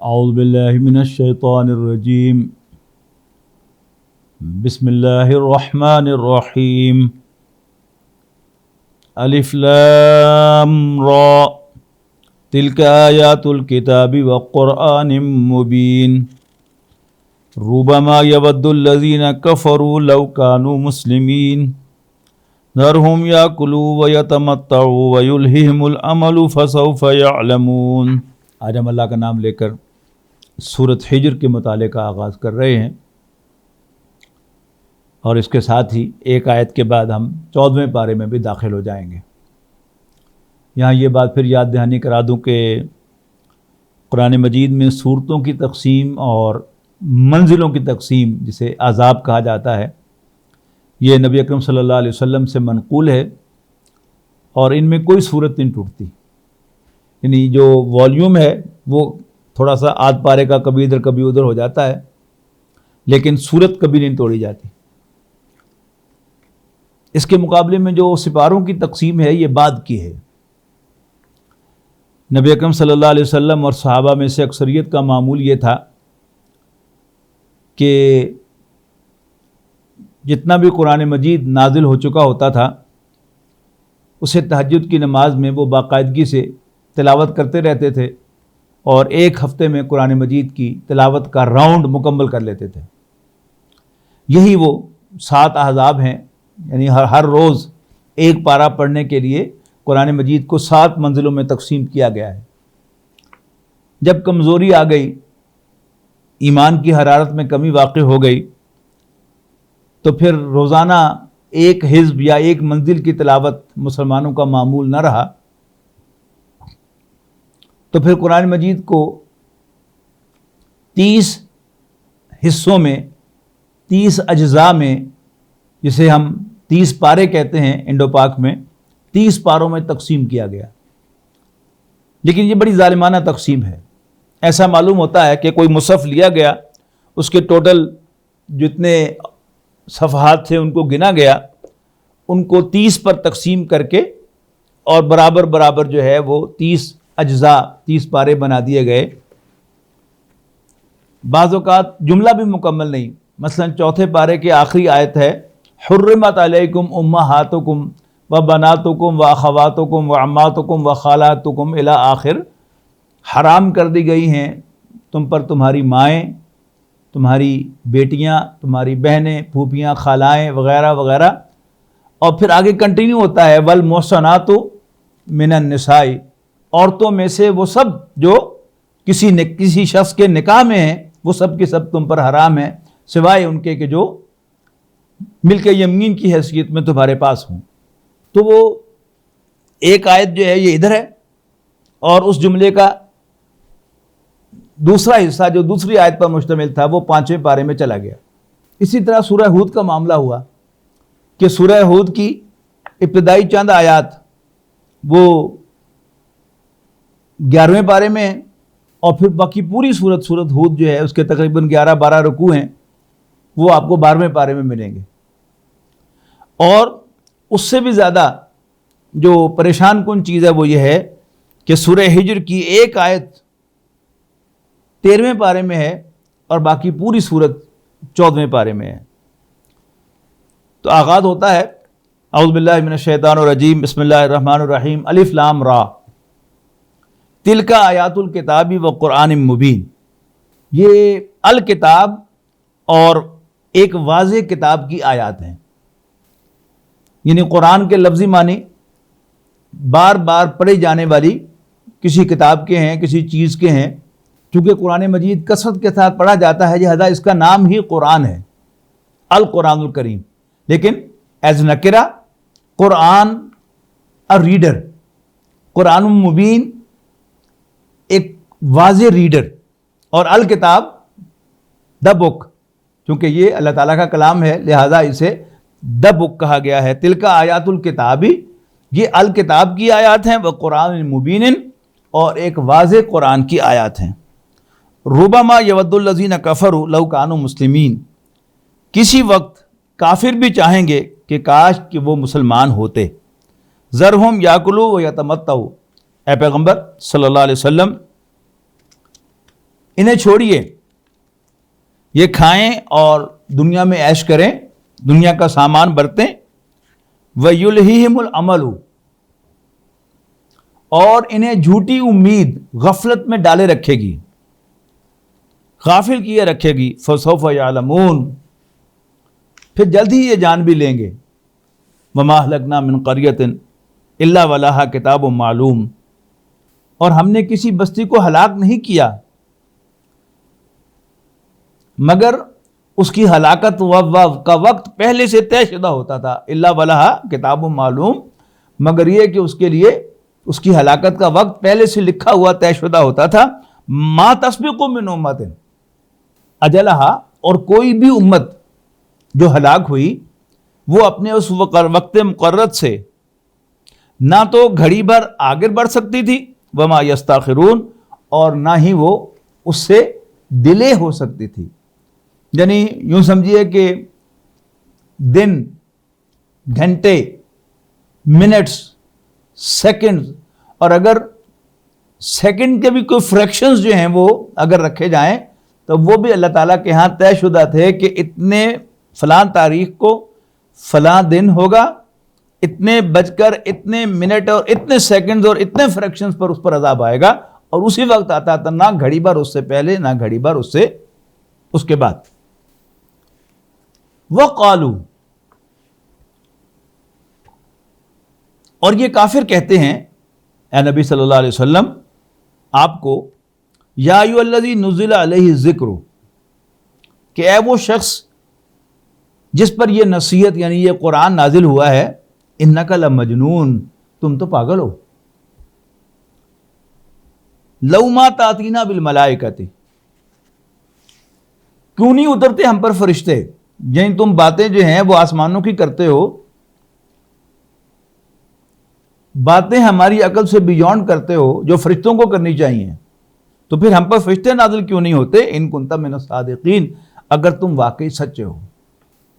اعوذ باللہ من الشیطان الرجیم بسم اللہ الرحمن الرحیم الف لام را تلک آیات الکتاب وقرآن مبین ربما یود الذین کفروا لو کانوا مسلمین ذرهم یاکلوا ویتمتعوا ویلہہم الامل فسوف یعلمون۔ آج ہم اللہ کا نام لے کر سورۃ حجر کے مطالعے کا آغاز کر رہے ہیں، اور اس کے ساتھ ہی ایک آیت کے بعد ہم 14ویں پارے میں بھی داخل ہو جائیں گے۔ یہاں یہ بات پھر یاد دہانی کرا دوں کہ قرآن مجید میں صورتوں کی تقسیم اور منزلوں کی تقسیم، جسے عذاب کہا جاتا ہے، یہ نبی اکرم صلی اللہ علیہ وسلم سے منقول ہے، اور ان میں کوئی صورت نہیں ٹوٹتی۔ یعنی جو والیوم ہے وہ تھوڑا سا آدھ پارے کا کبھی ادھر کبھی ادھر ہو جاتا ہے، لیکن صورت کبھی نہیں توڑی جاتی۔ اس کے مقابلے میں جو سپاروں کی تقسیم ہے یہ بعد کی ہے۔ نبی اکرم صلی اللہ علیہ وسلم اور صحابہ میں سے اکثریت کا معمول یہ تھا کہ جتنا بھی قرآن مجید نازل ہو چکا ہوتا تھا اسے تہجد کی نماز میں وہ باقاعدگی سے تلاوت کرتے رہتے تھے، اور ایک ہفتے میں قرآن مجید کی تلاوت کا راؤنڈ مکمل کر لیتے تھے۔ یہی وہ 7 احزاب ہیں، یعنی ہر روز ایک پارہ پڑھنے کے لیے قرآن مجید کو 7 منزلوں میں تقسیم کیا گیا ہے۔ جب کمزوری آ گئی، ایمان کی حرارت میں کمی واقع ہو گئی، تو پھر روزانہ ایک حزب یا ایک منزل کی تلاوت مسلمانوں کا معمول نہ رہا، تو پھر قرآن مجید کو 30 حصوں میں، 30 اجزاء میں، جسے ہم 30 پارے کہتے ہیں انڈو پاک میں، 30 پاروں میں تقسیم کیا گیا۔ لیکن یہ بڑی ظالمانہ تقسیم ہے۔ ایسا معلوم ہوتا ہے کہ کوئی مصحف لیا گیا، اس کے ٹوٹل جتنے صفحات تھے ان کو گنا گیا، ان کو 30 پر تقسیم کر کے، اور برابر برابر جو ہے وہ 30 اجزاء، 30 پارے بنا دیے گئے۔ بعض اوقات جملہ بھی مکمل نہیں۔ مثلا 4تھے پارے کی آخری آیت ہے حرمت علیکم امہاتکم وبناتکم واخواتکم وعماتکم وخالاتکم الی آخر، حرام کر دی گئی ہیں تم پر تمہاری مائیں، تمہاری بیٹیاں، تمہاری بہنیں، پھوپھیاں، خالائیں وغیرہ وغیرہ، اور پھر آگے کنٹینیو ہوتا ہے والمحصنات من النساء، عورتوں میں سے وہ سب جو کسی شخص کے نکاح میں ہیں، وہ سب کے سب تم پر حرام ہیں، سوائے ان کے کہ جو ملک یمین کی حیثیت میں تمہارے پاس ہوں۔ تو وہ ایک آیت جو ہے یہ ادھر ہے، اور اس جملے کا دوسرا حصہ جو دوسری آیت پر مشتمل تھا وہ 5ویں پارے میں چلا گیا۔ اسی طرح سورہ ہود کا معاملہ ہوا کہ سورہ ہود کی ابتدائی چند آیات وہ 11ویں پارے میں ہیں، اور پھر باقی پوری سورت ہود جو ہے اس کے تقریباً 11-12 رکوع ہیں، وہ آپ کو 12ویں پارے میں ملیں گے۔ اور اس سے بھی زیادہ جو پریشان کن چیز ہے وہ یہ ہے کہ سورہ ہجر کی ایک آیت 13ویں پارے میں ہے، اور باقی پوری سورت 14ویں پارے میں ہے۔ تو آغاز ہوتا ہے اعوذ باللہ من الشیطان الرجیم بسم اللہ الرحمن الرحیم الف لام را تلک آیات الکتاب و قرآن مبین۔ یہ الکتاب اور ایک واضح کتاب کی آیات ہیں، یعنی قرآن کے لفظی معنی بار بار پڑھی جانے والی کسی کتاب کے ہیں، کسی چیز کے ہیں۔ چونکہ قرآن مجید کثرت کے ساتھ پڑھا جاتا ہے، لہذا اس کا نام ہی قرآن ہے، القرآن الکریم۔ لیکن ایز نکرہ قرآن ریڈر، قرآن مبین ایک واضح ریڈر، اور الکتاب دا بک، چونکہ یہ اللہ تعالیٰ کا کلام ہے لہذا اسے دا بک کہا گیا ہے۔ تلک آیات الکتابی، یہ الکتاب کی آیات ہیں، وہ قرآن مبین، اور ایک واضح قرآن کی آیات ہیں۔ ربما یود الذین کفروا لو کانوا مسلمین، کسی وقت کافر بھی چاہیں گے کہ کاش کہ وہ مسلمان ہوتے۔ ذرہم یاکلوا ویتمتعوا، اے پیغمبر صلی اللہ علیہ وسلم انہیں چھوڑیے، یہ کھائیں اور دنیا میں عیش کریں، دنیا کا سامان برتیں، وَيُلْهِهِمُ الْعَمَلُ، اور انہیں جھوٹی امید غفلت میں ڈالے رکھے گی، غافل کیے رکھے گی، فَسَوْفَ يَعْلَمُونَ، پھر جلد ہی یہ جان بھی لیں گے، وَمَا أَهْلَكْنَا مِنْ قَرْيَةٍ إِلَّا وَلَهَا كِتَابٌ مَعْلُومٌ، اور ہم نے کسی بستی کو ہلاک نہیں کیا مگر اس کی ہلاکت کا وقت پہلے سے طے شدہ ہوتا تھا، الا ولہا کتاب معلوم، مگر یہ کہ اس کے لیے اس کی ہلاکت کا وقت پہلے سے لکھا ہوا طے شدہ ہوتا تھا، ما تسبق من امت اجلہا، اور کوئی بھی امت جو ہلاک ہوئی وہ اپنے اس وقت مقرر سے نہ تو گھڑی بھر آگے بڑھ سکتی تھی، وما یستاخرون، اور نہ ہی وہ اس سے ڈیلے ہو سکتی تھی، یعنی یوں سمجھیے کہ دن، گھنٹے، منٹس، سیکنڈز، اور اگر سیکنڈ کے بھی کوئی فریکشنز جو ہیں وہ اگر رکھے جائیں تو وہ بھی اللہ تعالیٰ کے ہاں طے شدہ تھے کہ اتنے فلاں تاریخ کو فلاں دن ہوگا، اتنے بج کر اتنے منٹ اور اتنے سیکنڈز اور اتنے فریکشنز پر اس پر عذاب آئے گا، اور اسی وقت آتا تھا، نہ گھڑی بھر اس سے پہلے نہ گھڑی بھر اس کے بعد۔ وَقَالُوا، اور یہ کافر کہتے ہیں اے نبی صلی اللہ علیہ وسلم آپ کو، یا ایھا الذی نزل علیہ الذکر، کہ اے وہ شخص جس پر یہ نصیحت یعنی یہ قرآن نازل ہوا ہے، انک لمجنون، تم تو پاگل ہو، لو ما تاتینا بالملائکۃ، کیوں نہیں اترتے ہم پر فرشتے، یعنی تم باتیں جو ہیں وہ آسمانوں کی کرتے ہو، باتیں ہماری عقل سے بیونڈ کرتے ہو جو فرشتوں کو کرنی چاہیے، تو پھر ہم پر فرشتے نازل کیوں نہیں ہوتے، ان کنت من الصادقین، اگر تم واقعی سچے ہو۔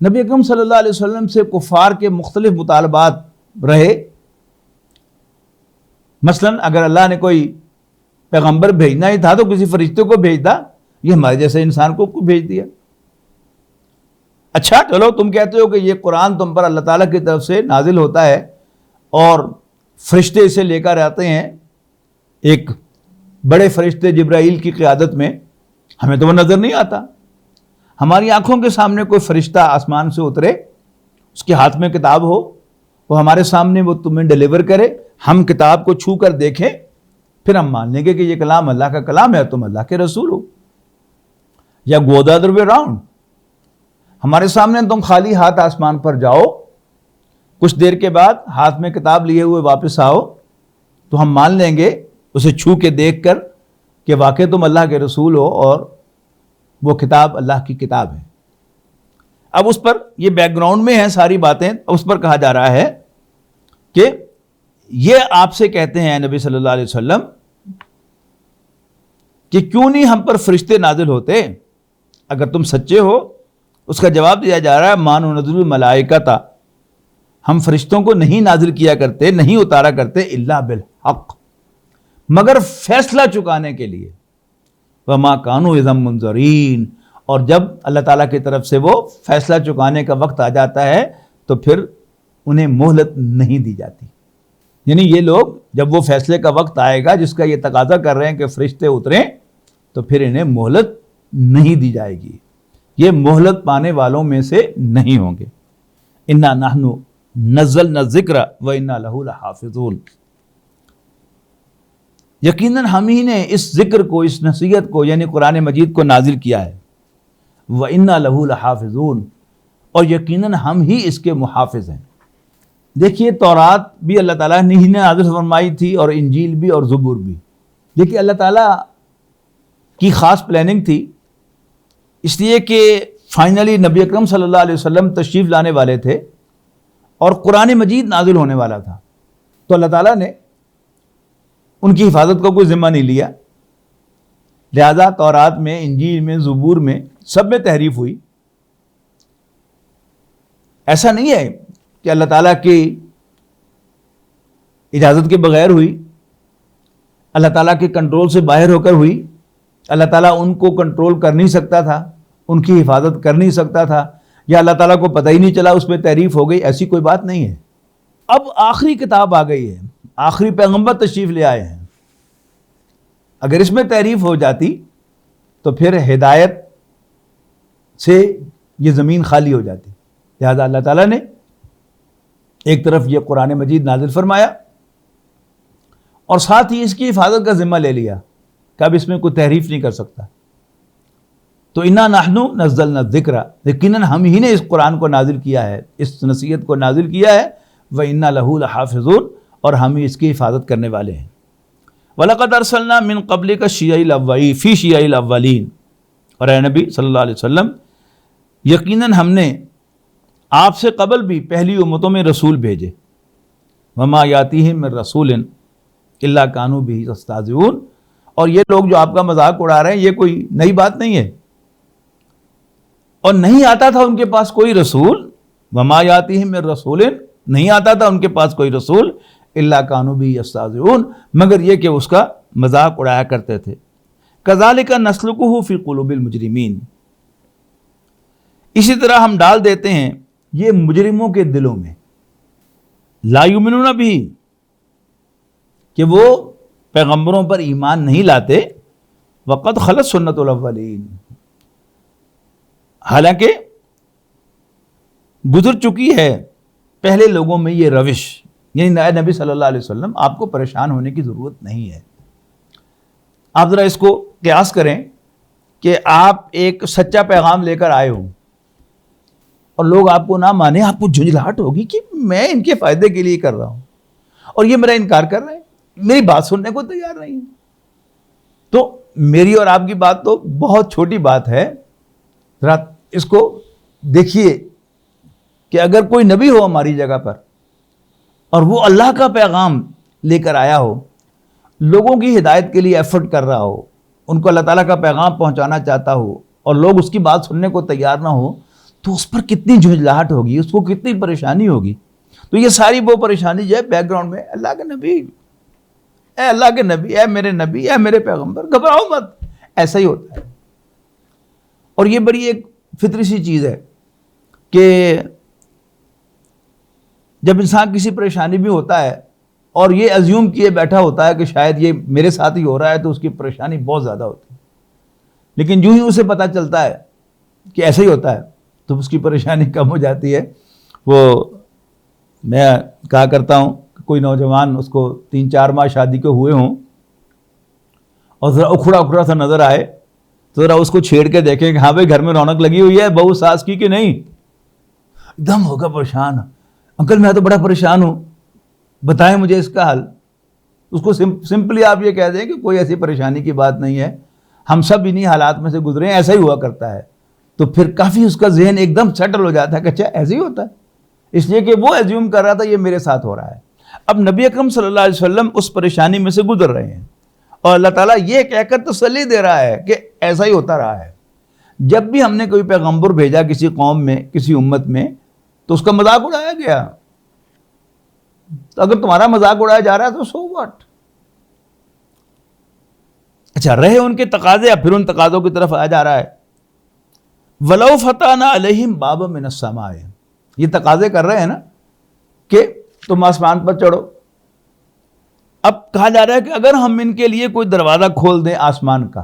نبی اکرم صلی اللہ علیہ وسلم سے کفار کے مختلف مطالبات رہے، مثلا اگر اللہ نے کوئی پیغمبر بھیجنا ہی تھا تو کسی فرشتے کو بھیجتا، یہ ہمارے جیسے انسان کو بھیج دیا۔ اچھا چلو تم کہتے ہو کہ یہ قرآن تم پر اللہ تعالیٰ کی طرف سے نازل ہوتا ہے اور فرشتے اسے لے کر آتے ہیں، ایک بڑے فرشتے جبرائیل کی قیادت میں، ہمیں تو وہ نظر نہیں آتا، ہماری آنکھوں کے سامنے کوئی فرشتہ آسمان سے اترے، اس کے ہاتھ میں کتاب ہو، وہ ہمارے سامنے وہ تمہیں ڈیلیور کرے، ہم کتاب کو چھو کر دیکھیں، پھر ہم مان لیں گے کہ یہ کلام اللہ کا کلام ہے، تم اللہ کے رسول ہو۔ یا گو دی ادر وے راؤنڈ، ہمارے سامنے تم خالی ہاتھ آسمان پر جاؤ، کچھ دیر کے بعد ہاتھ میں کتاب لیے ہوئے واپس آؤ، تو ہم مان لیں گے اسے چھو کے دیکھ کر کہ واقعی تم اللہ کے رسول ہو اور وہ کتاب اللہ کی کتاب ہے۔ اب اس پر یہ بیک گراؤنڈ میں ہیں ساری باتیں، اس پر کہا جا رہا ہے کہ یہ آپ سے کہتے ہیں نبی صلی اللہ علیہ وسلم کہ کیوں نہیں ہم پر فرشتے نازل ہوتے اگر تم سچے ہو۔ اس کا جواب دیا جا رہا ہے ما ننزل الملائکۃ، ہم فرشتوں کو نہیں نازل کیا کرتے، نہیں اتارا کرتے، الا بالحق، مگر فیصلہ چکانے کے لیے، وما کانوا اذا منذرین، اور جب اللہ تعالیٰ کی طرف سے وہ فیصلہ چکانے کا وقت آ جاتا ہے تو پھر انہیں مہلت نہیں دی جاتی، یعنی یہ لوگ جب وہ فیصلے کا وقت آئے گا جس کا یہ تقاضا کر رہے ہیں کہ فرشتے اتریں، تو پھر انہیں مہلت نہیں دی جائے گی، یہ مہلت پانے والوں میں سے نہیں ہوں گے۔ انا نحن نزلنا الذکر وانا لہ لحافظون، یقیناً ہم ہی نے اس ذکر کو، اس نصیحت کو یعنی قرآن مجید کو نازل کیا ہے، وَإِنَّا لَهُ لَحَافِظُونَ، اور یقیناً ہم ہی اس کے محافظ ہیں۔ دیکھیے تورات بھی اللہ تعالیٰ نے ہی نازل فرمائی تھی اور انجیل بھی اور زبور بھی، دیکھیے اللہ تعالیٰ کی خاص پلاننگ تھی، اس لیے کہ فائنلی نبی اکرم صلی اللہ علیہ وسلم تشریف لانے والے تھے اور قرآن مجید نازل ہونے والا تھا، تو اللہ تعالیٰ نے ان کی حفاظت کا کوئی ذمہ نہیں لیا، لہذا تورات میں، انجیل میں، زبور میں، سب میں تحریف ہوئی۔ ایسا نہیں ہے کہ اللہ تعالیٰ کی اجازت کے بغیر ہوئی، اللہ تعالیٰ کے کنٹرول سے باہر ہو کر ہوئی، اللہ تعالیٰ ان کو کنٹرول کر نہیں سکتا تھا، ان کی حفاظت کر نہیں سکتا تھا، یا اللہ تعالیٰ کو پتہ ہی نہیں چلا اس پہ تعریف ہو گئی، ایسی کوئی بات نہیں ہے۔ اب آخری کتاب آ گئی ہے، آخری پیغمبر تشریف لے آئے ہیں، اگر اس میں تعریف ہو جاتی تو پھر ہدایت سے یہ زمین خالی ہو جاتی۔ لہذا اللہ تعالیٰ نے ایک طرف یہ قرآن مجید نازل فرمایا اور ساتھ ہی اس کی حفاظت کا ذمہ لے لیا کہ اب اس میں کوئی تحریف نہیں کر سکتا۔ تو انا نحن نزلنا الذکر، یقیناً ہم ہی نے اس قرآن کو نازل کیا ہے، اس نصیحت کو نازل کیا ہے، وَإِنَّا لَهُ لَحَافِظُونَ، اور ہم ہی اس کی حفاظت کرنے والے ہیں۔ وَلَقَدْ أَرْسَلْنَا مِن قَبْلِكَ شِيَعِ الْأَوَّلِينَ فِي شِيَعِ الْأَوَّلِينَ، اور اے نبی صلی اللہ علیہ وسلم یقیناً ہم نے آپ سے قبل بھی پہلی امتوں میں رسول بھیجے، وَمَا يَأْتِيهِم مِّن رَّسُولٍ إِلَّا كَانُوا بِهِ يَسْتَهْزِئُونَ، اور یہ لوگ جو آپ کا مذاق اڑا رہے ہیں یہ کوئی نئی بات نہیں ہے، اور نہیں آتا تھا ان کے پاس کوئی رسول، وَمَا يَأْتِيهِم مِّن رَّسُولٍ، نہیں آتا تھا ان کے پاس کوئی رسول، إِلَّا كَانُوا بِهِ يَسْتَهْزِئُونَ، مگر یہ کہ اس کا مذاق اڑایا کرتے تھے۔ كَذَلِكَ نَسْلُكُهُ فِي قُلُوبِ الْمُجْرِمِينَ، اسی طرح ہم ڈال دیتے ہیں یہ مجرموں کے دلوں میں، لا یؤمنون بھی، کہ وہ پیغمبروں پر ایمان نہیں لاتے، وقد خلت سنت الاولین، حالانکہ گزر چکی ہے پہلے لوگوں میں یہ روش، یعنی نئے نبی صلی اللہ علیہ وسلم آپ کو پریشان ہونے کی ضرورت نہیں ہے۔ آپ ذرا اس کو قیاس کریں کہ آپ ایک سچا پیغام لے کر آئے ہوں اور لوگ آپ کو نہ مانے، آپ کو جھنجھلاہٹ ہوگی کہ میں ان کے فائدے کے لیے کر رہا ہوں اور یہ میرا انکار کر رہے ہیں، میری بات سننے کو تیار نہیں ہے۔ تو میری اور آپ کی بات تو بہت چھوٹی بات ہے، ذرا اس کو دیکھیے کہ اگر کوئی نبی ہو ہماری جگہ پر اور وہ اللہ کا پیغام لے کر آیا ہو، لوگوں کی ہدایت کے لیے ایفرٹ کر رہا ہو، ان کو اللہ تعالیٰ کا پیغام پہنچانا چاہتا ہو اور لوگ اس کی بات سننے کو تیار نہ ہو، تو اس پر کتنی جھنجھلاہٹ ہوگی، اس کو کتنی پریشانی ہوگی۔ تو یہ ساری وہ پریشانی جو ہے بیک گراؤنڈ میں، اللہ کے نبی، اے اللہ کے نبی، اے میرے نبی، اے میرے پیغمبر، گھبراؤ مت، ایسا ہی ہوتا ہے۔ اور یہ بڑی ایک فطری سی چیز ہے کہ جب انسان کسی پریشانی میں ہوتا ہے اور یہ ازیوم کیے بیٹھا ہوتا ہے کہ شاید یہ میرے ساتھ ہی ہو رہا ہے، تو اس کی پریشانی بہت زیادہ ہوتی ہے، لیکن جو ہی اسے پتہ چلتا ہے کہ ایسا ہی ہوتا ہے تو اس کی پریشانی کم ہو جاتی ہے۔ وہ میں کہا کرتا ہوں کہ کوئی نوجوان اس کو 3-4 ماہ شادی کے ہوئے ہوں اور ذرا اکھڑا اکھڑا سا نظر آئے تو ذرا اس کو چھیڑ کے دیکھیں کہ ہاں بھائی گھر میں رونق لگی ہوئی ہے، بہو ساس کی کہ نہیں، ایک دم ہوگا پریشان، انکل میں تو بڑا پریشان ہوں، بتائیں مجھے اس کا حل۔ اس کو سمپلی آپ یہ کہہ دیں کہ کوئی ایسی پریشانی کی بات نہیں ہے، ہم سب انہی حالات میں سے گزرے ہیں، ایسا ہی ہوا کرتا ہے، تو پھر کافی اس کا ذہن ایک دم سیٹل ہو جاتا ہے کہ اچھا ایسے ہی ہوتا ہے، اس لیے کہ وہ ایزیوم کر رہا تھا یہ میرے ساتھ ہو رہا ہے۔ اب نبی اکرم صلی اللہ علیہ وسلم اس پریشانی میں سے گزر رہے ہیں اور اللہ تعالیٰ یہ کہہ کر تسلی دے رہا ہے کہ ایسا ہی ہوتا رہا ہے۔ جب بھی ہم نے کوئی پیغمبر بھیجا کسی قوم میں، کسی امت میں، تو اس کا مذاق اڑایا گیا۔ تو اگر تمہارا مذاق اڑایا جا رہا ہے تو سو واٹ؟ اچھا، رہے ان کے تقاضے، اب پھر ان تقاضوں کی طرف آیا جا رہا ہے۔ وَلَوْ فَتَحْنَا عَلَيْهِمْ بَابًا مِّنَ السَّمَاءِ، یہ تقاضے کر رہے ہیں نا کہ تم آسمان پر چڑھو۔ اب کہا جا رہا ہے کہ اگر ہم ان کے لیے کوئی دروازہ کھول دیں آسمان کا،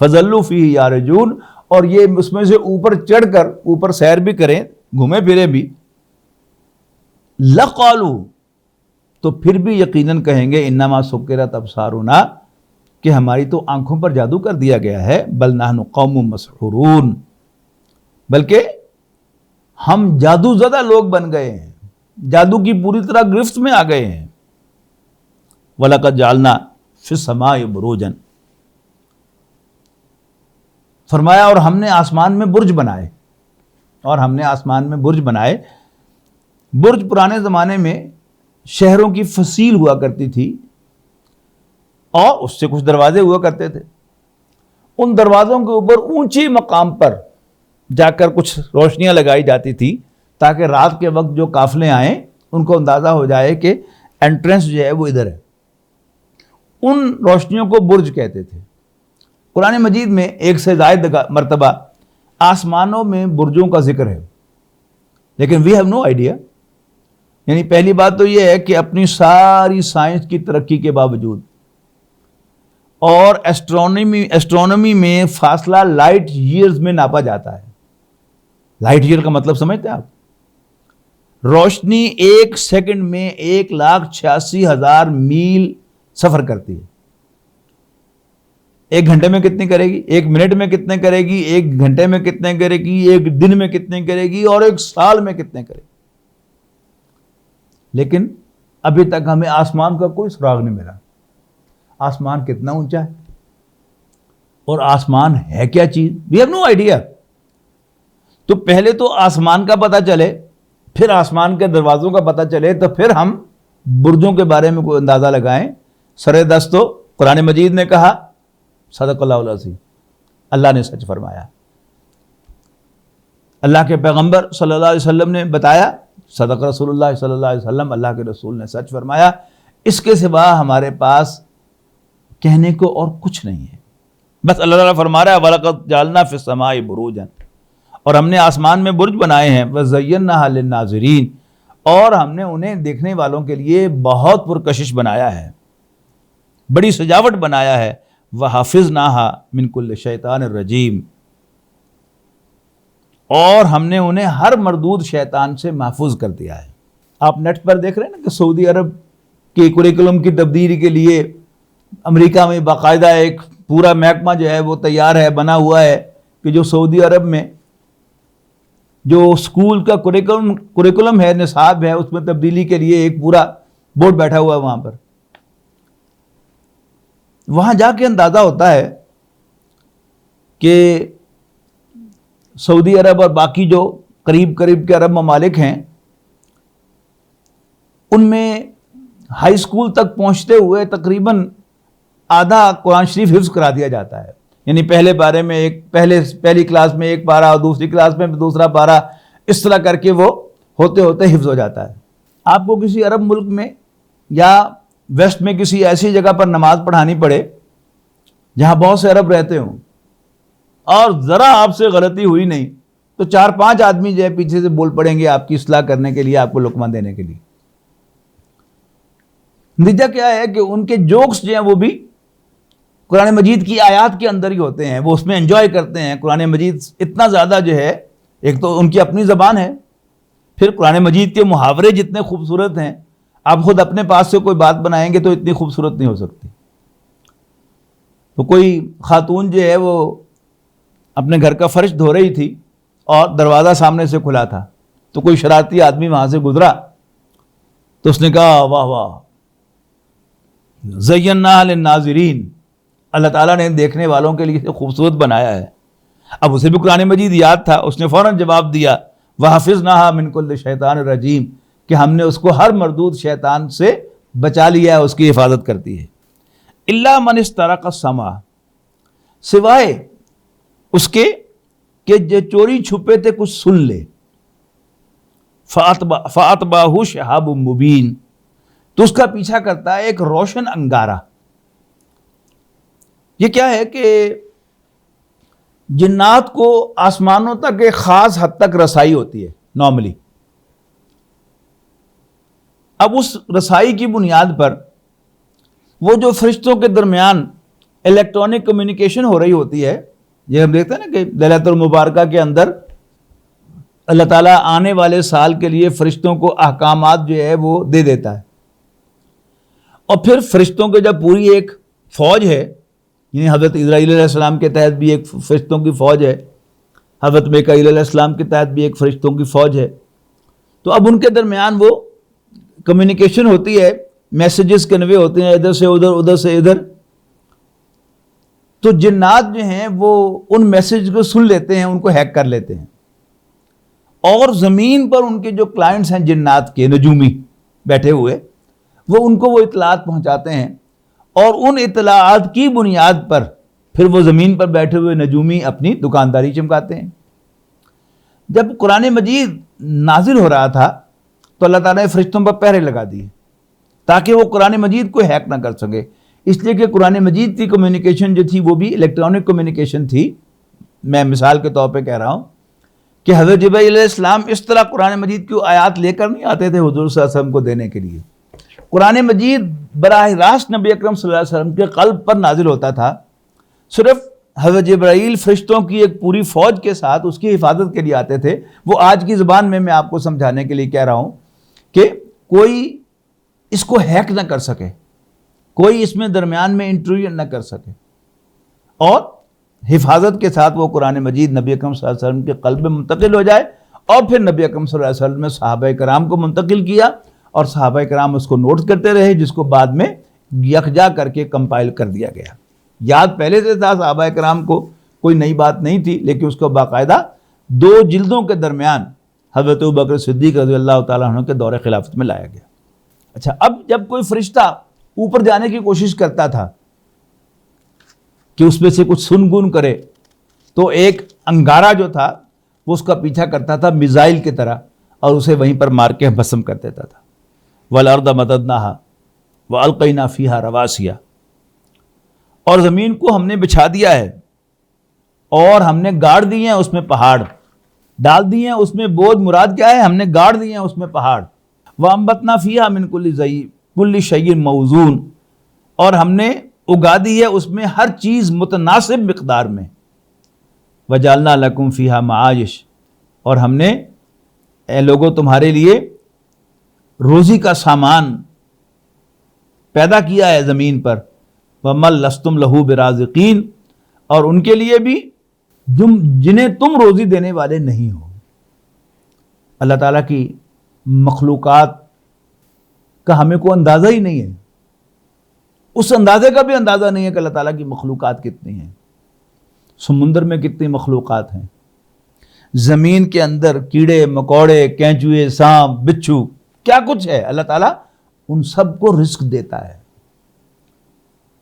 فَظَلُّوا فِيهِ يَعْرُجُونَ، اور یہ اس میں سے اوپر چڑھ کر اوپر سیر بھی کریں، گھومے پھرے بھی، لَقَالُوا، تو پھر بھی یقیناً کہیں گے اِنَّمَا سُكِّرَتْ أَبْصَارُنَا، کہ ہماری تو آنکھوں پر جادو کر دیا گیا ہے، بل نحن قوم مسحورون، بلکہ ہم جادو زدہ لوگ بن گئے ہیں، جادو کی پوری طرح گرفت میں آ گئے ہیں۔ وَلَقَدْ جَعَلْنَا فِي السَّمَاءِ بُرُوجًا، فرمایا اور ہم نے آسمان میں برج بنائے، اور ہم نے آسمان میں برج بنائے۔ برج پرانے زمانے میں شہروں کی فصیل ہوا کرتی تھی اور اس سے کچھ دروازے ہوا کرتے تھے، ان دروازوں کے اوپر اونچی مقام پر جا کر کچھ روشنیاں لگائی جاتی تھی تاکہ رات کے وقت جو قافلے آئیں ان کو اندازہ ہو جائے کہ انٹرنس جو ہے وہ ادھر ہے۔ ان روشنیوں کو برج کہتے تھے۔ قرآن مجید میں ایک سے زائد مرتبہ آسمانوں میں برجوں کا ذکر ہے، لیکن وی ہیو نو آئیڈیا. یعنی پہلی بات تو یہ ہے کہ اپنی ساری سائنس کی ترقی کے باوجود اور ایسٹرونومی میں فاصلہ لائٹ ایئرز میں ناپا جاتا ہے. لائٹ ایئر کا مطلب سمجھتے ہیں آپ؟ روشنی ایک سیکنڈ میں 1,86,000 میل سفر کرتی ہے. ایک گھنٹے میں کتنی کرے گی؟ ایک منٹ میں کتنے کرے گی؟ ایک گھنٹے میں کتنے کرے گی؟ ایک دن میں کتنے کرے گی؟ اور ایک سال میں کتنے کرے گی؟ لیکن ابھی تک ہمیں آسمان کا کوئی سراغ نہیں ملا. آسمان کتنا اونچا ہے اور آسمان ہے کیا چیز؟ We have no idea. تو پہلے تو آسمان کا پتہ چلے، پھر آسمان کے دروازوں کا پتہ چلے، تو پھر ہم برجوں کے بارے میں کوئی اندازہ لگائیں. سر دست تو قرآن مجید نے کہا، صدق اللہ العظیم، اللہ نے سچ فرمایا. اللہ کے پیغمبر صلی اللہ علیہ وسلم نے بتایا، صدق رسول اللہ صلی اللہ علیہ وسلم، اللہ کے رسول نے سچ فرمایا. اس کے سوا ہمارے پاس کہنے کو اور کچھ نہیں ہے. بس اللہ تعالیٰ فرما رہا ہے وَلَقَدْ جَعَلْنَا فِي السَّمَاءِ بُرُوجًا، اور ہم نے آسمان میں برج بنائے ہیں، وَزَيَّنَّاهَا لِلنَّاظِرِينَ، اور ہم نے انہیں دیکھنے والوں کے لیے بہت پرکشش بنایا ہے، بڑی سجاوٹ بنایا ہے. وَحَفِظْنَاهَا مِنْ كُلِّ شَيْطَانٍ رَجِيمٍ، اور ہم نے انہیں ہر مردود شیطان سے محفوظ کر دیا ہے. آپ نیٹ پر دیکھ رہے ہیں نا کہ سعودی عرب کے کریکولم کی تبدیلی کے لیے امریکہ میں باقاعدہ ایک پورا محکمہ جو ہے وہ تیار ہے، بنا ہوا ہے، کہ جو سعودی عرب میں جو اسکول کا کریکولم ہے، نصاب ہے، اس میں تبدیلی کے لیے ایک پورا بورڈ بیٹھا ہوا ہے وہاں پر. وہاں جا کے اندازہ ہوتا ہے کہ سعودی عرب اور باقی جو قریب کے عرب ممالک ہیں، ان میں ہائی اسکول تک پہنچتے ہوئے تقریباً آدھا قرآن شریف حفظ کرا دیا جاتا ہے. یعنی پہلے پارے میں پہلی کلاس میں ایک پارہ، اور دوسری کلاس میں دوسرا پارہ، اس طرح کر کے وہ ہوتے ہوتے حفظ ہو جاتا ہے. آپ کو کسی عرب ملک میں یا ویسٹ میں کسی ایسی جگہ پر نماز پڑھانی پڑے جہاں بہت سے عرب رہتے ہوں، اور ذرا آپ سے غلطی ہوئی نہیں تو 4-5 آدمی جو ہے پیچھے سے بول پڑیں گے آپ کی اصلاح کرنے کے لیے، آپ کو لقمہ دینے کے لیے. نتیجہ کیا ہے کہ ان کے جوکس جو ہیں وہ بھی قرآن مجید کی آیات کے اندر ہی ہوتے ہیں، وہ اس میں انجوائے کرتے ہیں. قرآن مجید اتنا زیادہ جو ہے، ایک تو ان کی اپنی زبان ہے، پھر قرآن مجید کے محاورے جتنے خوبصورت ہیں، آپ خود اپنے پاس سے کوئی بات بنائیں گے تو اتنی خوبصورت نہیں ہو سکتی. تو کوئی خاتون جو ہے وہ اپنے گھر کا فرش دھو رہی تھی اور دروازہ سامنے سے کھلا تھا، تو کوئی شرارتی آدمی وہاں سے گزرا تو اس نے کہا واہ واہ زیناہا للناظرین، اللہ تعالیٰ نے دیکھنے والوں کے لیے خوبصورت بنایا ہے. اب اسے بھی قرآن مجید یاد تھا، اس نے فوراً جواب دیا وَحَفِظْنَاهَا مِنْ كُلِّ شَيْطَانٍ رَجِيمٍ، کہ ہم نے اس کو ہر مردود شیطان سے بچا لیا ہے، اس کی حفاظت کرتی ہے. إِلَّا مَنِ اسْتَرَقَ السَّمْعَ، سوائے اس کے کہ جو چوری چھپے تھے کچھ سن لے، فَأَتْبَعَهُ شِهَابٌ مُبِينٌ، تو اس کا پیچھا کرتا ہے ایک روشن انگارہ. یہ کیا ہے کہ جنات کو آسمانوں تک ایک خاص حد تک رسائی ہوتی ہے نارملی. اب اس رسائی کی بنیاد پر وہ جو فرشتوں کے درمیان الیکٹرانک کمیونیکیشن ہو رہی ہوتی ہے، یہ ہم دیکھتے ہیں نا کہ لیلۃ المبارکہ کے اندر اللہ تعالیٰ آنے والے سال کے لیے فرشتوں کو احکامات جو ہے وہ دے دیتا ہے، اور پھر فرشتوں کے جب پوری ایک فوج ہے، یعنی حضرت اسرائیل علیہ السلام کے تحت بھی ایک فرشتوں کی فوج ہے، حضرت میکائیل علیہ السلام کے تحت بھی ایک فرشتوں کی فوج ہے، تو اب ان کے درمیان وہ کمیونیکیشن ہوتی ہے، میسیجز کنوے ہوتے ہیں ادھر سے ادھر، ادھر سے ادھر. تو جنات جو ہیں وہ ان میسیج کو سن لیتے ہیں، ان کو ہیک کر لیتے ہیں، اور زمین پر ان کے جو کلائنٹس ہیں جنات کے نجومی بیٹھے ہوئے، وہ ان کو وہ اطلاعات پہنچاتے ہیں، اور ان اطلاعات کی بنیاد پر پھر وہ زمین پر بیٹھے ہوئے نجومی اپنی دکانداری چمکاتے ہیں. جب قرآن مجید نازل ہو رہا تھا تو اللہ تعالیٰ نے فرشتوں پر پہرے لگا دیے تاکہ وہ قرآن مجید کو ہیک نہ کر سکے. اس لیے کہ قرآن مجید کی کمیونیکیشن جو تھی وہ بھی الیکٹرانک کمیونیکیشن تھی. میں مثال کے طور پہ کہہ رہا ہوں کہ حضرت جبرائیل علیہ السلام اس طرح قرآن مجید کی آیات لے کر نہیں آتے تھے حضور صلی اللہ علیہ وسلم کو دینے کے لیے. قرآن مجید براہ راست نبی اکرم صلی اللہ علیہ وسلم کے قلب پر نازل ہوتا تھا. صرف حضرت جبرائیل فرشتوں کی ایک پوری فوج کے ساتھ اس کی حفاظت کے لیے آتے تھے. وہ آج کی زبان میں آپ کو سمجھانے کے لیے کہہ رہا ہوں کہ کوئی اس کو ہیک نہ کر سکے, کوئی اس میں درمیان میں انٹرویو نہ کر سکے, اور حفاظت کے ساتھ وہ قرآن مجید نبی اکرم صلی اللہ علیہ وسلم کے قلب میں منتقل ہو جائے. اور پھر نبی اکرم صلی اللہ علیہ وسلم نے صحابہ کرام کو منتقل کیا اور صحابہ کرام اس کو نوٹ کرتے رہے, جس کو بعد میں یکجا کر کے کمپائل کر دیا گیا. یاد پہلے سے تھا صحابہ کرام کو, کوئی نئی بات نہیں تھی, لیکن اس کو باقاعدہ 2 جلدوں کے درمیان حضرت ابوبکر صدیق رضی اللہ تعالیٰ عنہ کے دور خلافت میں لایا گیا. اچھا, اب جب کوئی فرشتہ اوپر جانے کی کوشش کرتا تھا کہ اس میں سے کچھ سنگن کرے, تو ایک انگارہ جو تھا وہ اس کا پیچھا کرتا تھا میزائل کی طرح, اور اسے وہیں پر مار کے بھسم کر دیتا تھا. وَالْأَرْضَ مَدَدْنَاهَا وَأَلْقَيْنَا فِيهَا رَوَاسِيَ, اور زمین کو ہم نے بچھا دیا ہے اور ہم نے گاڑ دیے ہیں اس میں پہاڑ, ڈال دیے ہیں اس میں بوجھ. مراد کیا ہے؟ ہم نے گاڑ دیے ہیں اس میں پہاڑ. وَأَنبَتْنَا فِيهَا مِن كُلِّ شَيْءٍ مَوْزُونٍ, اور ہم نے اگا دی ہے اس میں ہر چیز متناسب مقدار میں. وَجَعَلْنَا لَكُمْ فِيهَا مَعَائِشَ, اور ہم نے اے لوگوں تمہارے لیے روزی کا سامان پیدا کیا ہے زمین پر. وَمَن لَسْتُمْ لَهُ بِرَازِقِينَ, اور ان کے لیے بھی جنہیں تم روزی دینے والے نہیں ہو. اللہ تعالیٰ کی مخلوقات کا ہمیں کوئی اندازہ ہی نہیں ہے, اس اندازے کا بھی اندازہ نہیں ہے کہ اللہ تعالیٰ کی مخلوقات کتنی ہیں. سمندر میں کتنی مخلوقات ہیں, زمین کے اندر کیڑے مکوڑے, کینچوئے, سانپ, بچھو, کیا کچھ ہے. اللہ تعالیٰ ان سب کو رزق دیتا ہے.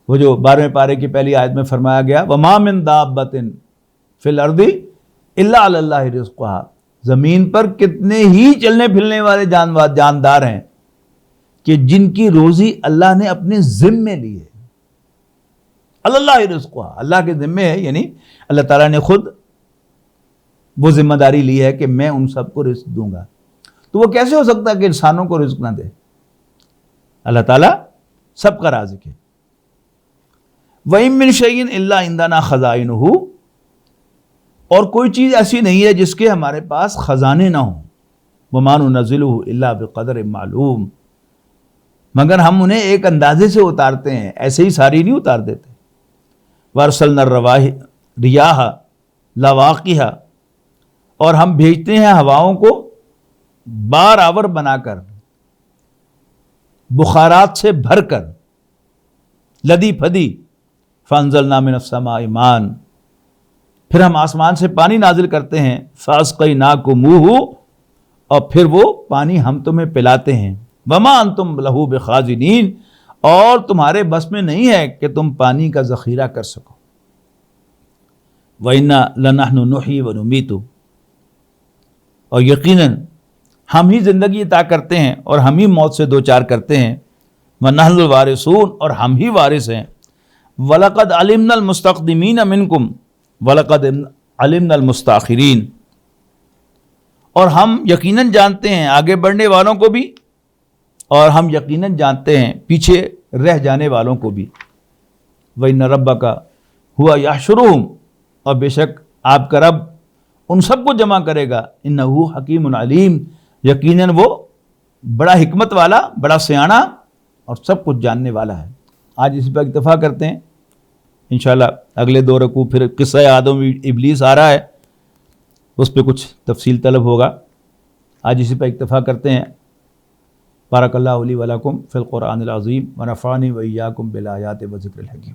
وہ جو 12ویں پارے کی پہلی آیت میں فرمایا گیا وَمَا مِن دَابَّةٍ فِي الْأَرْضِ إِلَّا عَلَى اللَّهِ رِزْقُهَا, زمین پر کتنے ہی چلنے پھرنے والے جاندار ہیں کہ جن کی روزی اللہ نے اپنے ذمے لی ہے. اللہ رزقها, اللہ کے ذمے ہے, یعنی اللہ تعالیٰ نے خود وہ ذمہ داری لی ہے کہ میں ان سب کو رزق دوں گا. تو وہ کیسے ہو سکتا ہے کہ انسانوں کو رزق نہ دے؟ اللہ تعالیٰ سب کا رازق ہے. وَإِن مِّن شَيْءٍ إِلَّا عِندَنَا خَزَائِنُهُ, اور کوئی چیز ایسی نہیں ہے جس کے ہمارے پاس خزانے نہ ہوں. وَمَا نُنَزِّلُهُ إِلَّا بِقَدْرٍ مَّعْلُومٍ, مگر ہم انہیں ایک اندازے سے اتارتے ہیں, ایسے ہی ساری نہیں اتار دیتے. وَأَرْسَلْنَا الرِّيَاحَ لَوَاقِحَ, اور ہم بھیجتے ہیں ہواؤں کو بار آور بنا کر, بخارات سے بھر کر, لدی پھدی. فَأَنزَلْنَا مِنَ السَّمَاءِ مَاءً, پھر ہم آسمان سے پانی نازل کرتے ہیں. فَأَسْقَيْنَاكُمُوهُ, اور پھر وہ پانی ہم تمہیں پلاتے ہیں. وَمَا أَنْتُمْ لَهُ بِخَازِنِينَ, اور تمہارے بس میں نہیں ہے کہ تم پانی کا ذخیرہ کر سکو. وَإِنَّا لَنَحْنُ نُحْيِي وَنُمِيتُ, اور یقیناً ہم ہی زندگی عطا کرتے ہیں اور ہم ہی موت سے دوچار کرتے ہیں. وَنَحْنُ الْوَارِثُونَ, اور ہم ہی وارث ہیں. وَلَقَدْ عَلِمْنَا الْمُسْتَقْدِمِينَ مِنْكُمْ وَلَقَدْ عَلِمْنَا الْمُسْتَأْخِرِينَ, اور ہم یقیناً جانتے ہیں آگے بڑھنے والوں کو بھی, اور ہم یقیناً جانتے ہیں پیچھے رہ جانے والوں کو بھی. وَإِنَّ رَبَّكَ هُوَ يَحْشُرُهُمْ, اور بے شک آپ کا رب ان سب کو جمع کرے گا. إِنَّهُ حَكِيمٌ عَلِيمٌ, یقیناً وہ بڑا حکمت والا, بڑا سیاںا اور سب کچھ جاننے والا ہے. آج اسی پر اکتفا کرتے ہیں. انشاءاللہ اگلے 2 رکوع پھر قصہ آدم ابلیس آ رہا ہے, اس پہ کچھ تفصیل طلب ہوگا. آج اسی پر اکتفا کرتے ہیں. بارک اللہ علی ولکم فی القرآن العظیم ونفعنی وإیاکم بالآیات و ذکر الحکیم.